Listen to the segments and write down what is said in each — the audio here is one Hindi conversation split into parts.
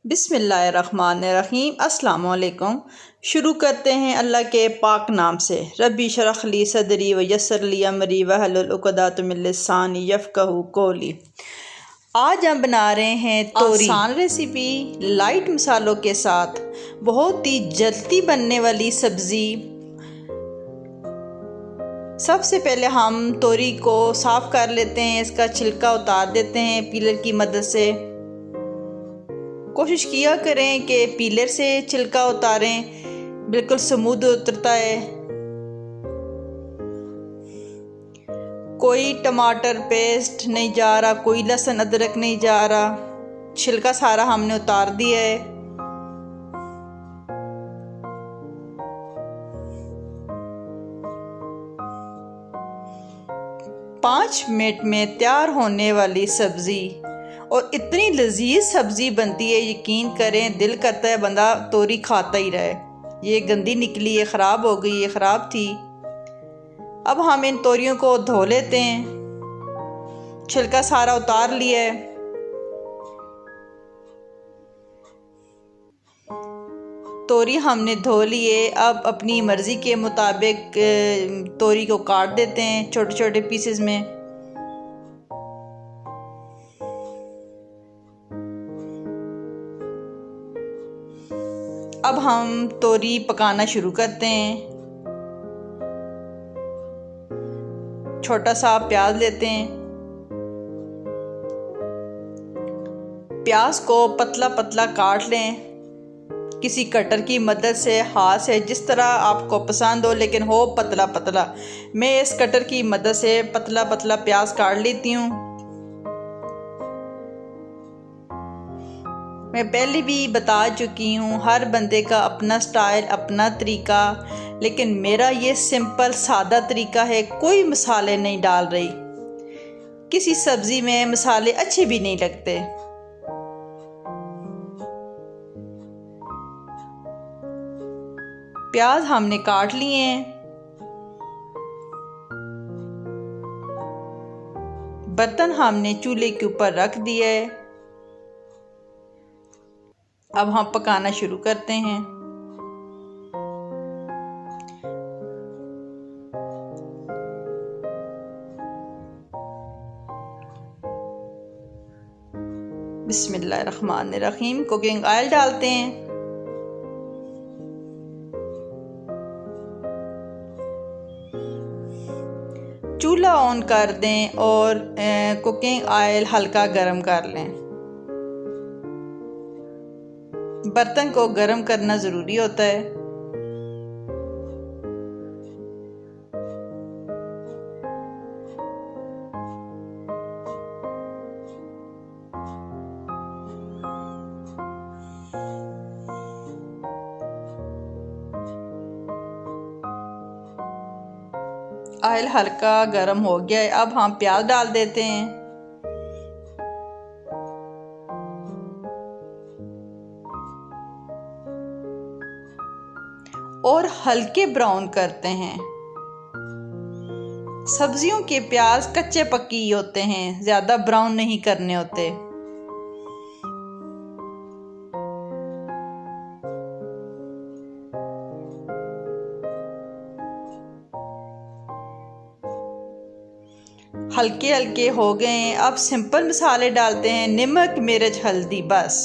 बिस्मिल्लाहिर्रहमानिर्रहीम। अस्सलाम वालेकुम। शुरू करते हैं अल्लाह के पाक नाम से। रब्बी शरह ली सदरी व यस्सर ली अमरी वहलुल उक़दत मिन लिसानी यफ़क़हू क़ौली। आज हम बना रहे हैं तोरी। आसान रेसिपी लाइट मसालों के साथ बहुत ही जल्दी बनने वाली सब्ज़ी। सबसे पहले हम तोरी को साफ़ कर लेते हैं, इसका छिलका उतार देते हैं पीलर की मदद से। कोशिश किया करें कि पीलर से छिलका उतारें, बिल्कुल स्मूथ उतरता है। कोई टमाटर पेस्ट नहीं जा रहा, कोई लहसुन अदरक नहीं जा रहा, छिलका सारा हमने उतार दिया है। पाँच मिनट में तैयार होने वाली सब्ज़ी, और इतनी लजीज सब्ज़ी बनती है, यकीन करें दिल करता है बंदा तोरी खाता ही रहे। ये गंदी निकली है, ख़राब हो गई, ये ख़राब थी। अब हम इन तोरियों को धो लेते हैं, छिलका सारा उतार लिया है। तोरी हमने धो लिए। अब अपनी मर्ज़ी के मुताबिक तोरी को काट देते हैं छोटे छोटे पीसेस में। अब हम तोरी पकाना शुरू करते हैं। छोटा सा प्याज लेते हैं। प्याज को पतला पतला काट लें किसी कटर की मदद से, हाथ से, जिस तरह आपको पसंद हो, लेकिन हो पतला पतला। मैं इस कटर की मदद से पतला पतला प्याज काट लेती हूँ। मैं पहले भी बता चुकी हूँ, हर बंदे का अपना स्टाइल, अपना तरीका, लेकिन मेरा ये सिंपल सादा तरीका है। कोई मसाले नहीं डाल रही। किसी सब्ज़ी में मसाले अच्छे भी नहीं लगते। प्याज हमने काट लिए हैं। बर्तन हमने चूल्हे के ऊपर रख दिया है। अब हम पकाना शुरू करते हैं। बिस्मिल्लाहिर्रहमानिर्रहीम। कुकिंग ऑयल डालते हैं। चूल्हा ऑन कर दें और कुकिंग ऑयल हल्का गरम कर लें। बर्तन को गर्म करना ज़रूरी होता है। ऑयल हल्का गर्म हो गया है। अब हम प्याज डाल देते हैं। और हल्के ब्राउन करते हैं। सब्जियों के प्याज कच्चे पक्की होते हैं, ज़्यादा ब्राउन नहीं करने होते। हल्के हल्के हो गए हैं। अब सिंपल मसाले डालते हैं। नमक, मिर्च, हल्दी, बस।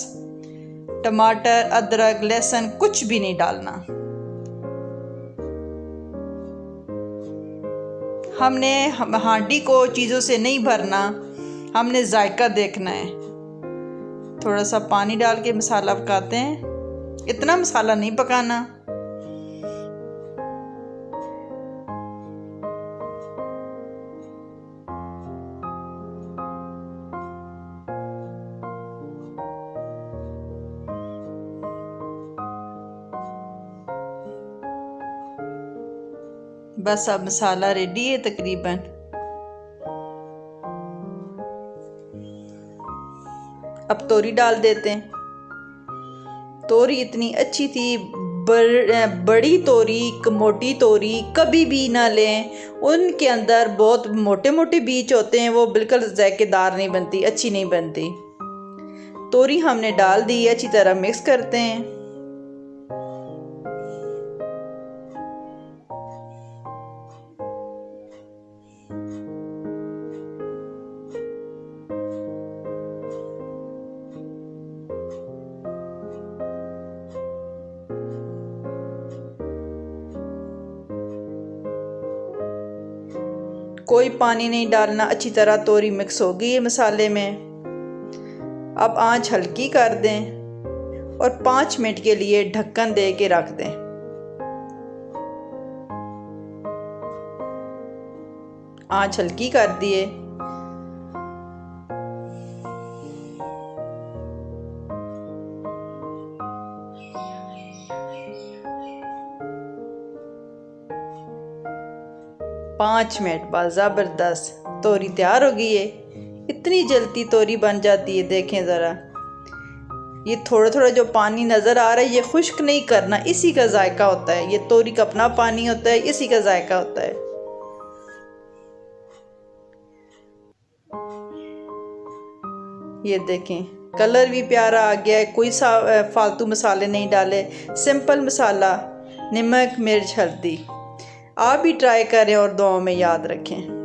टमाटर, अदरक, लहसुन कुछ भी नहीं डालना। हमने हांडी को चीज़ों से नहीं भरना, हमने जायका देखना है। थोड़ा सा पानी डाल के मसाला पकाते हैं। इतना मसाला नहीं पकाना। बस अब मसाला रेडी है तकरीबन। अब तोरी डाल देते हैं। तोरी इतनी अच्छी थी, बड़ी तोरी, मोटी तोरी कभी भी ना लें। उनके अंदर बहुत मोटे मोटे बीज होते हैं, वो बिल्कुल जायकेदार नहीं बनती, अच्छी नहीं बनती। तोरी हमने डाल दी है, अच्छी तरह मिक्स करते हैं। कोई पानी नहीं डालना, अच्छी तरह तोरी मिक्स हो गई है मसाले में। अब आंच हल्की कर दें और 5 मिनट के लिए ढक्कन दे के रख दें। आंच हल्की कर दिए। पाँच मिनट बाद ज़बरदस्त तोरी तैयार हो गई है। इतनी जल्दी तोरी बन जाती है, देखें ज़रा। ये थोड़ा थोड़ा जो पानी नज़र आ रहा है ये खुश्क नहीं करना, इसी का जायका होता है। ये तोरी का अपना पानी होता है, इसी का जायका होता है। ये देखें कलर भी प्यारा आ गया है। कोई फालतू मसाले नहीं डाले, सिंपल मसाला, नमक, मिर्च, हल्दी। आप भी ट्राई करें और दुआओं में याद रखें।